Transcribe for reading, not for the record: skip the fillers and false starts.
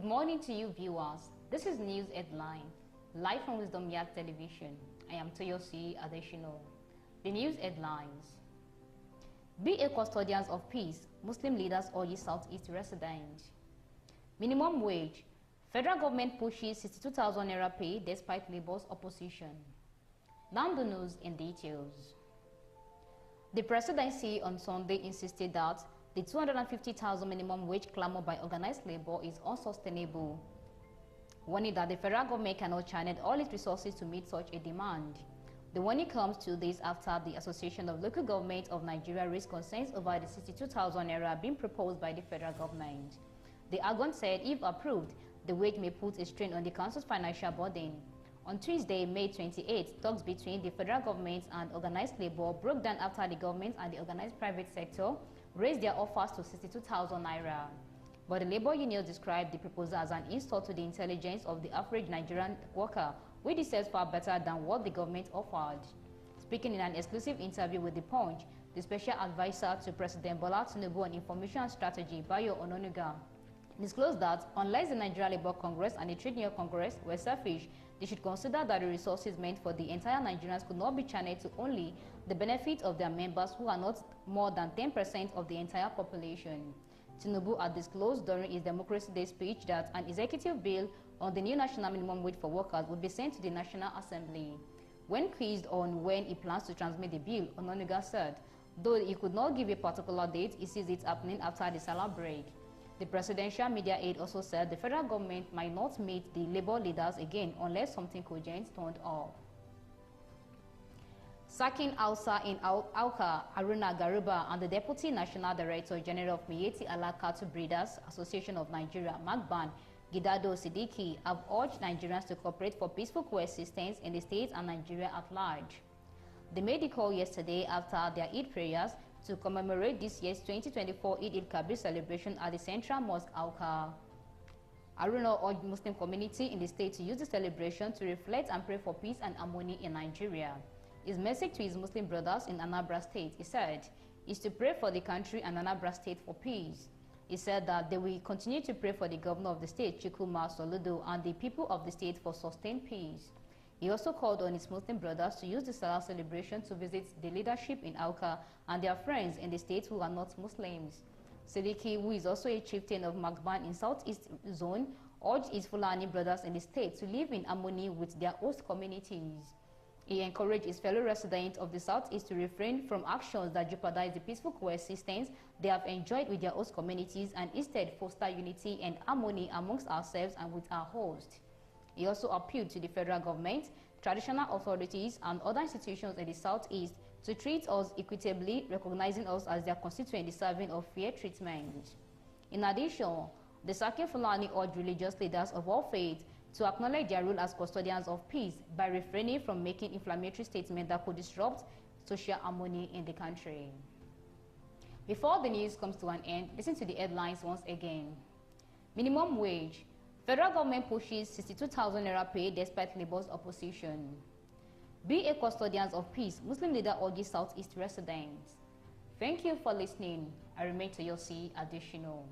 morning to you viewers. This is News Headline, live from Wisdom Yard Television. I am Toyosi Adeshino. The news headlines. Be a custodians of peace, Muslim leaders urge Southeast residents. Minimum wage. Federal government pushes 62,000 naira pay despite Labour's opposition. Now the news in details. The presidency on Sunday insisted that the 250,000 minimum wage clamor by organized labor is unsustainable, warning that the federal government cannot channel all its resources to meet such a demand. The warning comes 2 days after the Association of Local Governments of Nigeria raised concerns over the 62,000 naira being proposed by the federal government. The organ said if approved, the wage may put a strain on the council's financial burden. On Tuesday, May 28, talks between the federal government and organized labor broke down after the government and the organized private sector raised their offers to 62,000 naira. But the labor union described the proposal as an insult to the intelligence of the average Nigerian worker, which is far better than what the government offered. Speaking in an exclusive interview with The Punch, the special advisor to President Bola Tinubu on Information and Strategy, Bayo Ononuga, disclosed that unless the Nigeria Labour Congress and the Trade Union Congress were selfish, they should consider that the resources meant for the entire Nigerians could not be channeled to only the benefit of their members, who are not more than 10% of the entire population. Tinubu had disclosed during his Democracy Day speech that an executive bill on the new national minimum wage for workers would be sent to the National Assembly. When quizzed on when he plans to transmit the bill, Ononuga said, though he could not give a particular date, he sees it happening after the summer break. The presidential media aide also said the federal government might not meet the labor leaders again unless something cogent turned up. Sacking Hausa in Auka, Haruna Garuba, and the Deputy National Director General of Miyetti Allah Cattle Breeders Association of Nigeria, Magban Gidado Siddiqui, have urged Nigerians to cooperate for peaceful coexistence in the state and Nigeria at large. They made the call yesterday after their Eid prayers to commemorate this year's 2024 Eid al-Kabir celebration at the Central Mosque Auka. Haruna urged the Muslim community in the state to use the celebration to reflect and pray for peace and harmony in Nigeria. His message to his Muslim brothers in Anambra State, he said, is to pray for the country and Anambra State for peace. He said that they will continue to pray for the governor of the state, Chikuma Soludo, and the people of the state for sustained peace. He also called on his Muslim brothers to use the Salah celebration to visit the leadership in Auka and their friends in the state who are not Muslims. Siddiqui, who is also a chieftain of Magban in Southeast Zone, urged his Fulani brothers in the state to live in harmony with their host communities. He encouraged his fellow residents of the Southeast to refrain from actions that jeopardize the peaceful coexistence they have enjoyed with their host communities and instead foster unity and harmony amongst ourselves and with our host. He also appealed to the federal government, traditional authorities, and other institutions in the Southeast to treat us equitably, recognizing us as their constituent deserving of fair treatment. In addition, the Sake Fulani urged religious leaders of all faiths to acknowledge their role as custodians of peace by refraining from making inflammatory statements that could disrupt social harmony in the country. Before the news comes to an end, listen to the headlines once again. Minimum wage. Federal government pushes 62,000 naira pay despite Labour's opposition. Be a custodians of peace, Muslim leader urges Southeast residents. Thank you for listening. I remain Toyosi Adeshino.